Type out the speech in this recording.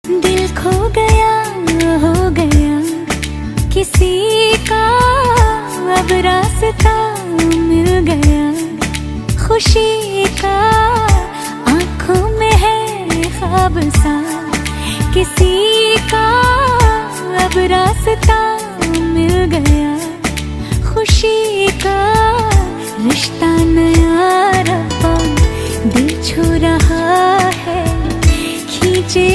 दिल खो गया, हो गया किसी का, अब रास्ता मिल गया खुशी का। आंखों में है ख्वाब सा किसी का, अब रास्ता मिल गया खुशी का। रिश्ता नया रब्बा दिल छू रहा है, खींचे